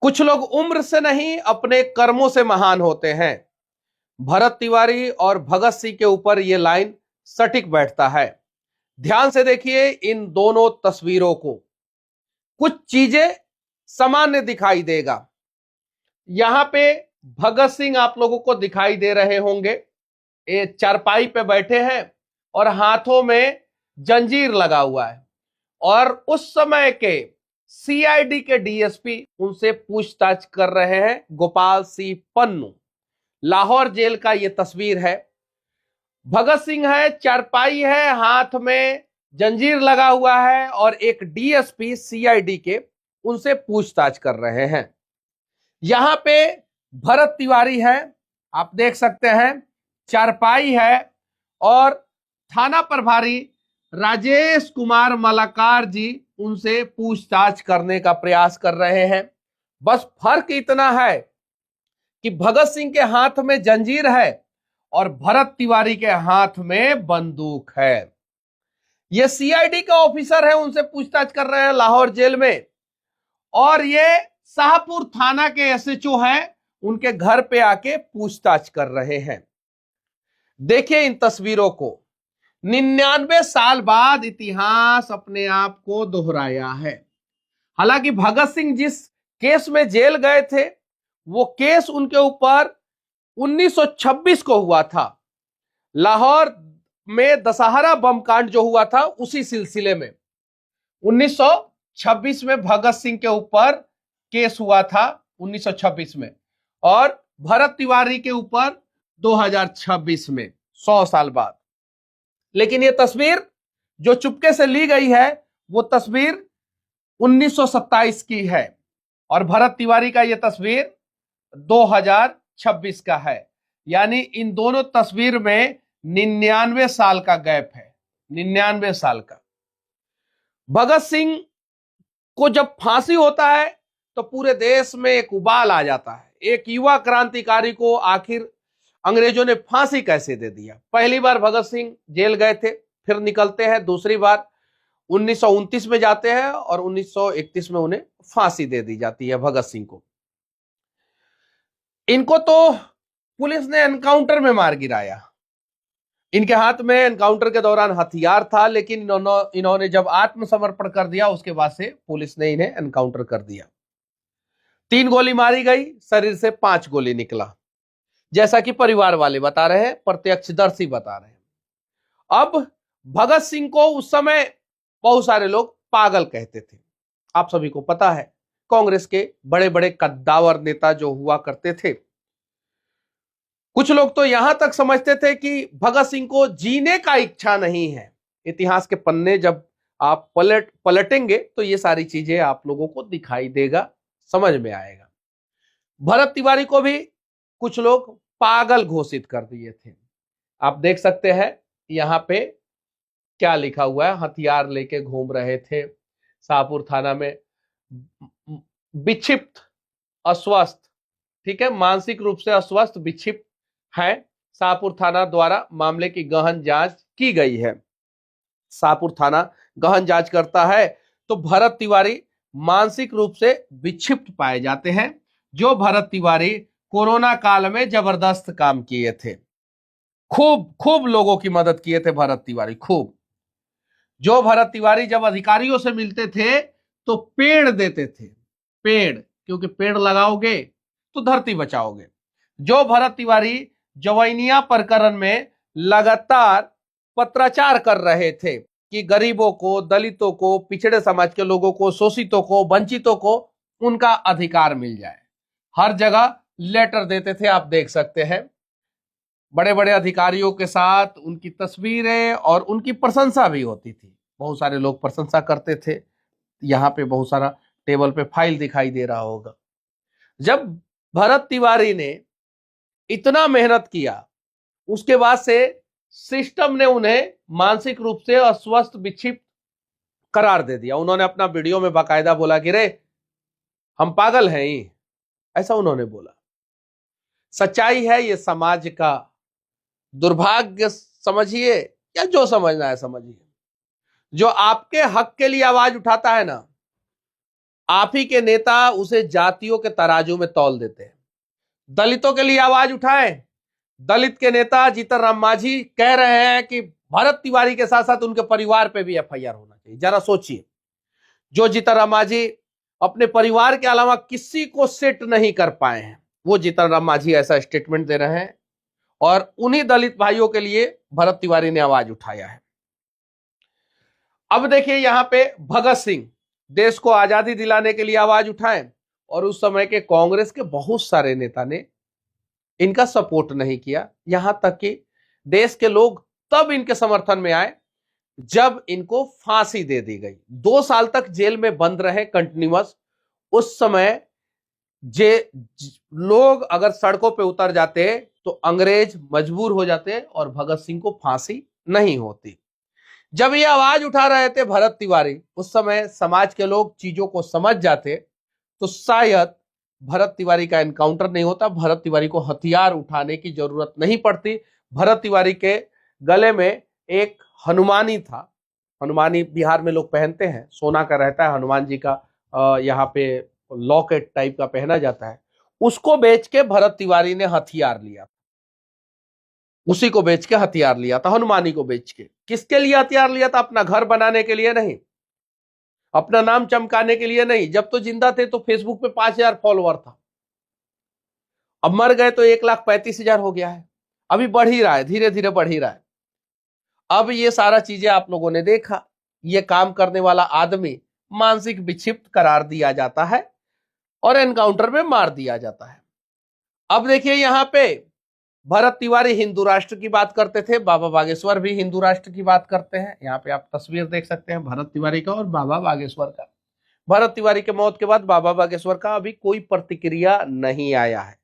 कुछ लोग उम्र से नहीं अपने कर्मों से महान होते हैं। भरत तिवारी और भगत सिंह के ऊपर यह लाइन सटीक बैठता है। ध्यान से देखिए इन दोनों तस्वीरों को। कुछ चीजें सामान्य दिखाई देगा। यहां पे भगत सिंह आप लोगों को दिखाई दे रहे होंगे। ये चारपाई पे बैठे हैं और हाथों में जंजीर लगा हुआ है और उस समय के सीआईडी के डीएसपी उनसे पूछताछ कर रहे हैं। गोपाल सिंह पन्नू, लाहौर जेल का यह तस्वीर है। भगत सिंह है, चारपाई है, हाथ में जंजीर लगा हुआ है और एक डीएसपी सीआईडी के उनसे पूछताछ कर रहे हैं। यहां पे भरत तिवारी है, आप देख सकते हैं, चारपाई है और थाना प्रभारी राजेश कुमार मलाकार जी उनसे पूछताछ करने का प्रयास कर रहे हैं। बस फर्क इतना है कि भगत सिंह के हाथ में जंजीर है और भरत तिवारी के हाथ में बंदूक है। ये सीआईडी का ऑफिसर है, उनसे पूछताछ कर रहे हैं लाहौर जेल में। और ये शाहपुर थाना के एसएचओ हैं, उनके घर पे आके पूछताछ कर रहे हैं। देखिए इन तस्वीरों को। 99 साल बाद इतिहास अपने आप को दोहराया है। हालांकि भगत सिंह जिस केस में जेल गए थे वो केस उनके ऊपर 1926 को हुआ था। लाहौर में दशहरा बम कांड जो हुआ था उसी सिलसिले में 1926 में भगत सिंह के ऊपर केस हुआ था 1926 में, और भरत तिवारी के ऊपर 2026 में, 100 साल बाद। लेकिन ये तस्वीर जो चुपके से ली गई है वो तस्वीर 1927 की है और भरत तिवारी का यह तस्वीर 2026 का है। यानी इन दोनों तस्वीर में 99 साल का गैप है, 99 साल का। भगत सिंह को जब फांसी होता है तो पूरे देश में एक उबाल आ जाता है। एक युवा क्रांतिकारी को आखिर अंग्रेजों ने फांसी कैसे दे दिया। पहली बार भगत सिंह जेल गए थे, फिर निकलते हैं, दूसरी बार 1929 में जाते हैं और 1931 में उन्हें फांसी दे दी जाती है भगत सिंह को। इनको तो पुलिस ने एनकाउंटर में मार गिराया। इनके हाथ में एनकाउंटर के दौरान हथियार था, लेकिन इन्होंने जब आत्मसमर्पण कर दिया उसके बाद से पुलिस ने इन्हें एनकाउंटर कर दिया। 3 गोली मारी गई, शरीर से 5 गोली निकला, जैसा कि परिवार वाले बता रहे हैं, प्रत्यक्षदर्शी बता रहे हैं। अब भगत सिंह को उस समय बहुत सारे लोग पागल कहते थे। आप सभी को पता है, कांग्रेस के बड़े बड़े कद्दावर नेता जो हुआ करते थे, कुछ लोग तो यहां तक समझते थे कि भगत सिंह को जीने का इच्छा नहीं है। इतिहास के पन्ने जब आप पलटेंगे तो ये सारी चीजें आप लोगों को दिखाई देगा, समझ में आएगा। भरत तिवारी को भी कुछ लोग पागल घोषित कर दिए थे। आप देख सकते हैं यहां पे क्या लिखा हुआ है। हथियार लेके घूम रहे थे शाहपुर थाना में, विक्षिप्त, अस्वस्थ, ठीक है, मानसिक रूप से अस्वस्थ, विक्षिप्त है। शाहपुर थाना द्वारा मामले की गहन जांच की गई है। शाहपुर थाना गहन जांच करता है तो भरत तिवारी मानसिक रूप से विक्षिप्त पाए जाते हैं। जो भरत तिवारी कोरोना काल में जबरदस्त काम किए थे, खूब खूब लोगों की मदद किए थे भरत तिवारी, खूब। जो भरत तिवारी जब अधिकारियों से मिलते थे तो पेड़ देते थे, पेड़, क्योंकि पेड़ लगाओगे तो धरती बचाओगे। जो भरत तिवारी जवैनिया प्रकरण में लगातार पत्राचार कर रहे थे कि गरीबों को, दलितों को, पिछड़े समाज के लोगों को, शोषितों को, वंचितों को उनका अधिकार मिल जाए, हर जगह लेटर देते थे। आप देख सकते हैं बड़े बड़े अधिकारियों के साथ उनकी तस्वीरें और उनकी प्रशंसा भी होती थी। बहुत सारे लोग प्रशंसा करते थे। यहाँ पे बहुत सारा टेबल पे फाइल दिखाई दे रहा होगा। जब भरत तिवारी ने इतना मेहनत किया, उसके बाद से सिस्टम ने उन्हें मानसिक रूप से अस्वस्थ, विक्षिप्त करार दे दिया। उन्होंने अपना वीडियो में बाकायदा बोला कि रे हम पागल हैं ही, ऐसा उन्होंने बोला। सच्चाई है, ये समाज का दुर्भाग्य समझिए या जो समझना है समझिए। जो आपके हक के लिए आवाज उठाता है ना, आप ही के नेता उसे जातियों के तराजू में तौल देते हैं। दलितों के लिए आवाज उठाएं। दलित के नेता जीतन राम मांझी कह रहे हैं कि भरत तिवारी के साथ साथ उनके परिवार पे भी एफआईआर होना चाहिए। जरा सोचिए, जो जीतन राम मांझी अपने परिवार के अलावा किसी को सेट नहीं कर पाए हैं, वो जीतन राम मांझी ऐसा स्टेटमेंट दे रहे हैं और उन्हीं दलित भाइयों के लिए भरत तिवारी ने आवाज उठाया है। अब देखिए, यहां पे भगत सिंह देश को आजादी दिलाने के लिए आवाज उठाएं और उस समय के कांग्रेस के बहुत सारे नेता ने इनका सपोर्ट नहीं किया। यहां तक कि देश के लोग तब इनके समर्थन में आए जब इनको फांसी दे दी गई। 2 साल तक जेल में बंद रहे कंटिन्यूअस। उस समय लोग अगर सड़कों पे उतर जाते तो अंग्रेज मजबूर हो जाते और भगत सिंह को फांसी नहीं होती। जब ये आवाज उठा रहे थे भरत तिवारी, उस समय समाज के लोग चीजों को समझ जाते तो शायद भरत तिवारी का एनकाउंटर नहीं होता, भरत तिवारी को हथियार उठाने की जरूरत नहीं पड़ती। भरत तिवारी के गले में एक हनुमानी था। हनुमानी बिहार में लोग पहनते हैं, सोना का रहता है, हनुमान जी का यहाँ पे लॉकेट टाइप का पहना जाता है। उसको बेच के भरत तिवारी ने हथियार लिया, उसी को बेच के हथियार लिया था, हनुमानी को बेच के। किसके लिए हथियार लिया था? अपना घर बनाने के लिए नहीं, अपना नाम चमकाने के लिए नहीं। जब तो जिंदा थे तो फेसबुक पे 5,000 फॉलोअर था, अब मर गए तो 1,35,000 हो गया है। अभी बढ़ ही रहा है, धीरे धीरे बढ़ ही रहा है। अब ये सारा चीजें आप लोगों ने देखा, ये काम करने वाला आदमी मानसिक विक्षिप्त करार दिया जाता है और एनकाउंटर में मार दिया जाता है। अब देखिए, यहां पे भरत तिवारी हिंदू राष्ट्र की बात करते थे, बाबा बागेश्वर भी हिंदू राष्ट्र की बात करते हैं। यहाँ पे आप तस्वीर देख सकते हैं भरत तिवारी का और बाबा बागेश्वर का। भरत तिवारी के मौत के बाद बाबा बागेश्वर का अभी कोई प्रतिक्रिया नहीं आया है,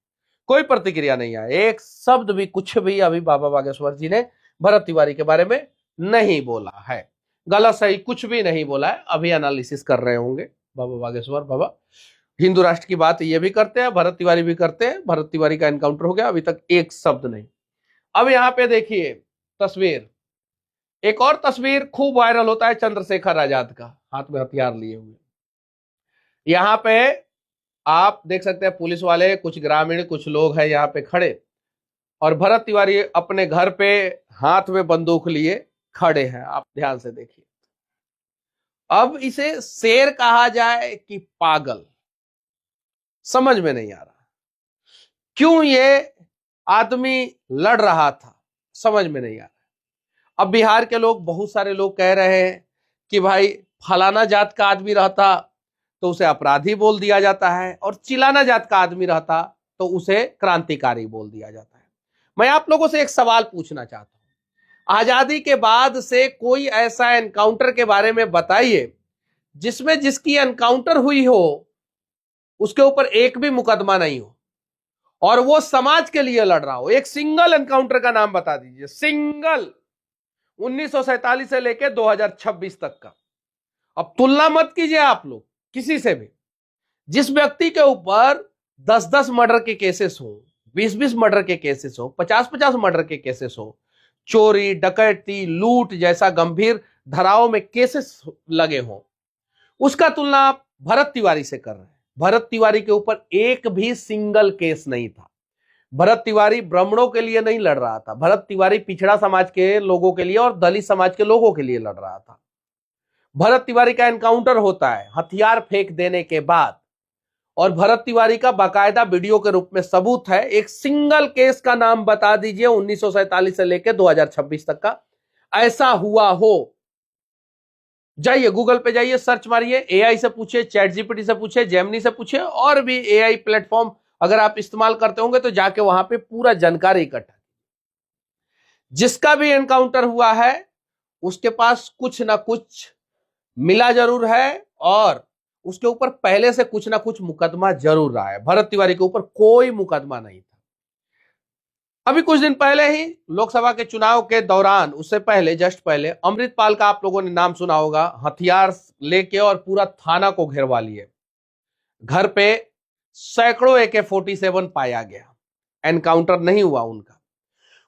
कोई प्रतिक्रिया नहीं आया, एक शब्द भी, कुछ भी अभी बाबा बागेश्वर जी ने भरत तिवारी के बारे में नहीं बोला है। गलत सही कुछ भी नहीं बोला है, अभी एनालिसिस कर रहे होंगे बाबा बागेश्वर बाबा। हिंदू राष्ट्र की बात ये भी करते हैं, भरत तिवारी भी करते हैं। भरत तिवारी का एनकाउंटर हो गया, अभी तक एक शब्द नहीं। अब यहां पे देखिए तस्वीर, एक और तस्वीर खूब वायरल होता है चंद्रशेखर आजाद का, हाथ में हथियार लिए हुए। यहां पे आप देख सकते हैं पुलिस वाले, कुछ ग्रामीण, कुछ लोग हैं यहां पे खड़े और भरत तिवारी अपने घर पे हाथ में बंदूक लिए खड़े हैं। आप ध्यान से देखिए। अब इसे शेर कहा जाए कि पागल, समझ में नहीं आ रहा। क्यों ये आदमी लड़ रहा था, समझ में नहीं आ रहा। अब बिहार के लोग, बहुत सारे लोग कह रहे हैं कि भाई फलाना जात का आदमी रहता तो उसे अपराधी बोल दिया जाता है और चिलाना जात का आदमी रहता तो उसे क्रांतिकारी बोल दिया जाता है। मैं आप लोगों से एक सवाल पूछना चाहता हूं, आजादी के बाद से कोई ऐसा एनकाउंटर के बारे में बताइए जिसमें जिसकी एनकाउंटर हुई हो उसके ऊपर एक भी मुकदमा नहीं हो और वो समाज के लिए लड़ रहा हो। एक सिंगल एनकाउंटर का नाम बता दीजिए, सिंगल, 1947 से लेकर 2026 तक का। अब तुलना मत कीजिए आप लोग किसी से भी। जिस व्यक्ति के ऊपर 10-10 मर्डर के केसेस हो, 20-20 मर्डर के केसेस हो, 50-50 मर्डर के केसेस हो, चोरी, डकैती, लूट जैसा गंभीर धाराओं में केसेस लगे हो, उसका तुलना आप भरत तिवारी से कर रहे हैं। भरत तिवारी के ऊपर एक भी सिंगल केस नहीं था। भरत तिवारी ब्राह्मणों के लिए नहीं लड़ रहा था, भरत तिवारी पिछड़ा समाज के लोगों के लिए और दलित समाज के लोगों के लिए लड़ रहा था। भरत तिवारी का एनकाउंटर होता है हथियार फेंक देने के बाद और भरत तिवारी का बाकायदा वीडियो के रूप में सबूत है। एक सिंगल केस का नाम बता दीजिए 1947 से लेकर 2026 तक का ऐसा हुआ हो। जाइए गूगल पे जाइए, सर्च मारिए, एआई से पूछिए, चैट जीपीटी से पूछिए, जेमिनी से पूछिए, और भी एआई प्लेटफॉर्म अगर आप इस्तेमाल करते होंगे तो जाके वहां पे पूरा जानकारी इकट्ठा। जिसका भी एनकाउंटर हुआ है उसके पास कुछ ना कुछ मिला जरूर है और उसके ऊपर पहले से कुछ ना कुछ मुकदमा जरूर रहा है। भरत तिवारी के ऊपर कोई मुकदमा नहीं था। अभी कुछ दिन पहले ही लोकसभा के चुनाव के दौरान, उससे पहले, जस्ट पहले, अमृतपाल का आप लोगों ने नाम सुना होगा, हथियार लेके और पूरा थाना को घेरवा लिए। घर पे सैकड़ों AK-47 पाया गया, एनकाउंटर नहीं हुआ उनका।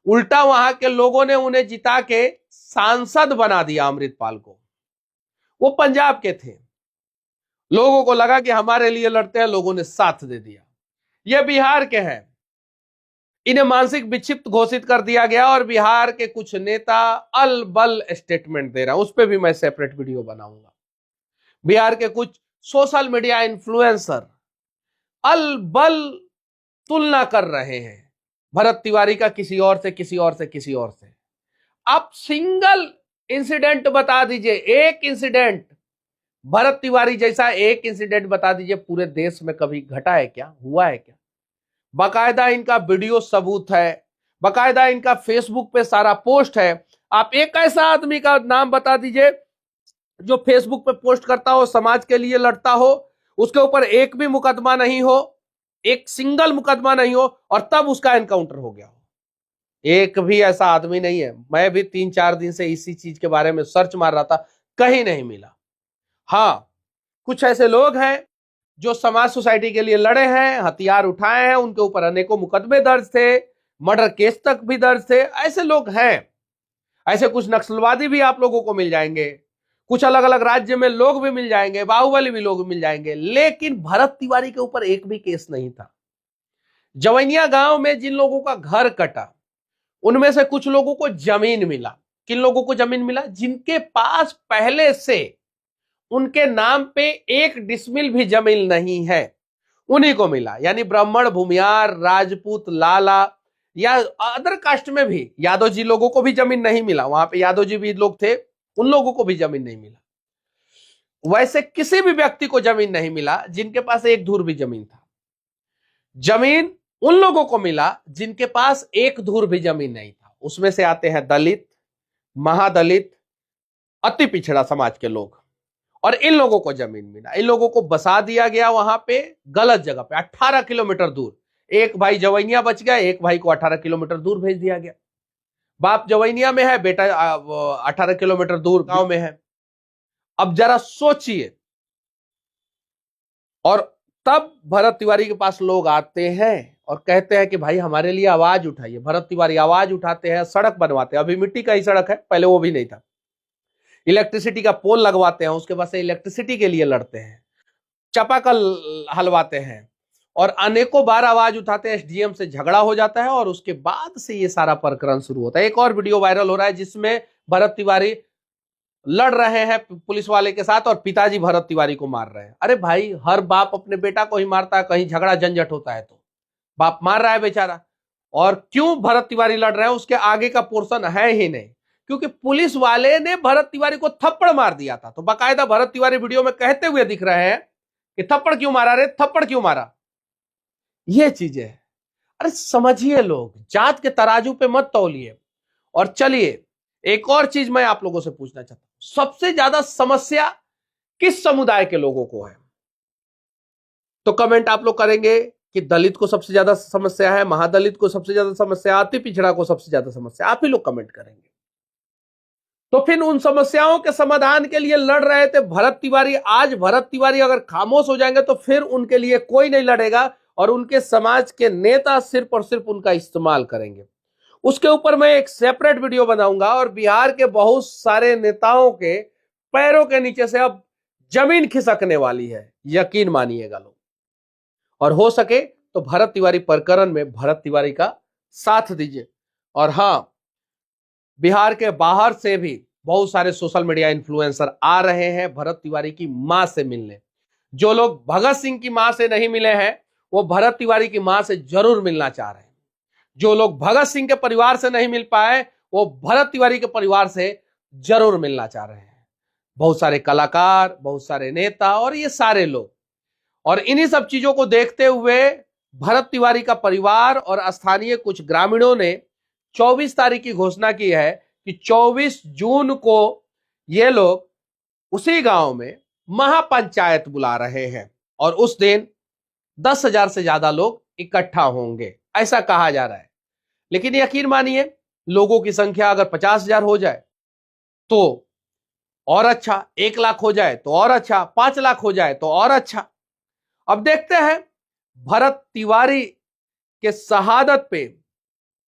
उल्टा वहां के लोगों ने उन्हें जिता के सांसद बना दिया अमृतपाल को। वो पंजाब के थे लोगों को लगा कि हमारे लिए लड़ते हैं, लोगों ने साथ दे दिया। ये बिहार के हैं, इन्हें मानसिक विक्षिप्त घोषित कर दिया गया और बिहार के कुछ नेता अलबल स्टेटमेंट दे रहे हैं। उस पर भी मैं सेपरेट वीडियो बनाऊंगा। बिहार के कुछ सोशल मीडिया इन्फ्लुएंसर अलबल तुलना कर रहे हैं भरत तिवारी का किसी और से, किसी और से, किसी और से। आप सिंगल इंसिडेंट बता दीजिए, एक इंसिडेंट, भरत तिवारी जैसा एक इंसिडेंट बता दीजिए पूरे देश में कभी घटा है क्या, हुआ है क्या? बाकायदा इनका वीडियो सबूत है, बाकायदा इनका फेसबुक पे सारा पोस्ट है। आप एक ऐसा आदमी का नाम बता दीजिए जो फेसबुक पे पोस्ट करता हो, समाज के लिए लड़ता हो, उसके ऊपर एक भी मुकदमा नहीं हो, एक सिंगल मुकदमा नहीं हो, और तब उसका एनकाउंटर हो गया हो। एक भी ऐसा आदमी नहीं है। मैं भी 3-4 दिन से इसी चीज के बारे में सर्च मार रहा था, कहीं नहीं मिला। हाँ, कुछ ऐसे लोग हैं जो समाज सोसाइटी के लिए लड़े हैं, हथियार उठाए हैं, उनके ऊपर अनेकों मुकदमे दर्ज थे, मर्डर केस तक भी दर्ज थे, ऐसे लोग हैं। ऐसे कुछ नक्सलवादी भी आप लोगों को मिल जाएंगे, कुछ अलग अलग राज्य में लोग भी मिल जाएंगे, बाहुबली भी लोग मिल जाएंगे, लेकिन भरत तिवारी के ऊपर एक भी केस नहीं था। जवैनिया गांव में जिन लोगों का घर कटा, उनमें से कुछ लोगों को जमीन मिला। किन लोगों को जमीन मिला? जिनके पास पहले से उनके नाम पे 1 डिसमिल भी जमीन नहीं है, उन्हीं को मिला। यानी ब्राह्मण, भूमियार, राजपूत, लाला या अदर कास्ट में भी यादव जी लोगों को भी जमीन नहीं मिला। वहां पे यादव जी भी लोग थे, उन लोगों को भी जमीन नहीं मिला। वैसे किसी भी व्यक्ति को जमीन नहीं मिला जिनके पास 1 धूर भी जमीन था। जमीन उन लोगों को मिला जिनके पास 1 धूर भी जमीन नहीं था। उसमें से आते हैं दलित, महादलित, अति पिछड़ा समाज के लोग, और इन लोगों को जमीन मिला। इन लोगों को बसा दिया गया वहां पे गलत जगह पे, 18 किलोमीटर दूर। एक भाई जवैनिया बच गया, एक भाई को 18 किलोमीटर दूर भेज दिया गया। बाप जवैनिया में है, बेटा 18 किलोमीटर दूर गांव में है। अब जरा सोचिए। और तब भरत तिवारी के पास लोग आते हैं और कहते हैं कि भाई हमारे लिए आवाज उठाइए। भरत तिवारी आवाज उठाते हैं, सड़क बनवाते हैं। अभी मिट्टी का ही सड़क है, पहले वो भी नहीं था। इलेक्ट्रिसिटी का पोल लगवाते हैं, उसके बाद से इलेक्ट्रिसिटी के लिए लड़ते हैं, चापाकल हलवाते हैं, और अनेकों बार आवाज उठाते हैं। एसडीएम से झगड़ा हो जाता है और उसके बाद से ये सारा प्रकरण शुरू होता है। एक और वीडियो वायरल हो रहा है जिसमें भरत तिवारी लड़ रहे हैं पुलिस वाले के साथ और पिताजी भरत तिवारी को मार रहे हैं। अरे भाई, हर बाप अपने बेटा को ही मारता है, कहीं झगड़ा झंझट होता है तो बाप मार रहा है बेचारा। और क्यों भरत तिवारी लड़ रहे हैं उसके आगे का पोर्शन है ही नहीं, क्योंकि पुलिस वाले ने भरत तिवारी को थप्पड़ मार दिया था। तो बाकायदा भरत तिवारी वीडियो में कहते हुए दिख रहे हैं कि थप्पड़ क्यों मारा रे, थप्पड़ क्यों मारा। ये चीजें, अरे समझिए लोग, जात के तराजू पे मत तौलिए। और चलिए, एक और चीज मैं आप लोगों से पूछना चाहता हूं, सबसे ज्यादा समस्या किस समुदाय के लोगों को है? तो कमेंट आप लोग करेंगे कि दलित को सबसे ज्यादा समस्या है, महादलित को सबसे ज्यादा समस्या, अति पिछड़ा को सबसे ज्यादा समस्या, आप ही लोग कमेंट करेंगे। तो फिर उन समस्याओं के समाधान के लिए लड़ रहे थे भरत तिवारी। आज भरत तिवारी अगर खामोश हो जाएंगे तो फिर उनके लिए कोई नहीं लड़ेगा और उनके समाज के नेता सिर्फ और सिर्फ उनका इस्तेमाल करेंगे। उसके ऊपर मैं एक सेपरेट वीडियो बनाऊंगा और बिहार के बहुत सारे नेताओं के पैरों के नीचे से अब जमीन खिसकने वाली है, यकीन मानिएगा लोग। और हो सके तो भरत तिवारी प्रकरण में भरत तिवारी का साथ दीजिए। और हां, बिहार के बाहर से भी बहुत सारे सोशल मीडिया इन्फ्लुएंसर आ रहे हैं भरत तिवारी की मां से मिलने। जो लोग भगत सिंह की मां से नहीं मिले हैं वो भरत तिवारी की मां से जरूर मिलना चाह रहे हैं। जो लोग भगत सिंह के परिवार से नहीं मिल पाए वो भरत तिवारी के परिवार से जरूर मिलना चाह रहे हैं। बहुत सारे कलाकार, बहुत सारे नेता और ये सारे लोग। और इन्हीं सब चीजों को देखते हुए भरत तिवारी का परिवार और स्थानीय कुछ ग्रामीणों ने 24 तारीख की घोषणा की है कि 24 जून को ये लोग उसी गांव में महापंचायत बुला रहे हैं और उस दिन 10,000 से ज्यादा लोग इकट्ठा होंगे, ऐसा कहा जा रहा है। लेकिन यकीन मानिए, लोगों की संख्या अगर 50,000 हो जाए तो और अच्छा, 1 लाख हो जाए तो और अच्छा, 5 लाख हो जाए तो और अच्छा। अब देखते हैं भरत तिवारी के शहादत पे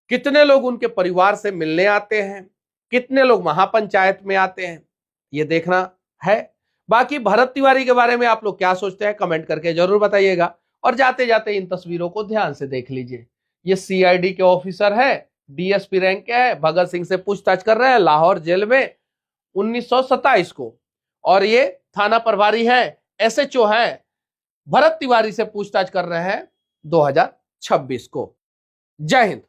कितने लोग उनके परिवार से मिलने आते हैं, कितने लोग महापंचायत में आते हैं, ये देखना है। बाकी भरत तिवारी के बारे में आप लोग क्या सोचते हैं कमेंट करके जरूर बताइएगा। और जाते जाते इन तस्वीरों को ध्यान से देख लीजिए। ये सीआईडी के ऑफिसर है, डीएसपी रैंक के है, भगत सिंह से पूछताछ कर रहे हैं लाहौर जेल में 1927 को। और ये थाना प्रभारी है, एसएचओ है, भरत तिवारी से पूछताछ कर रहे हैं 2026 को। जय हिंद।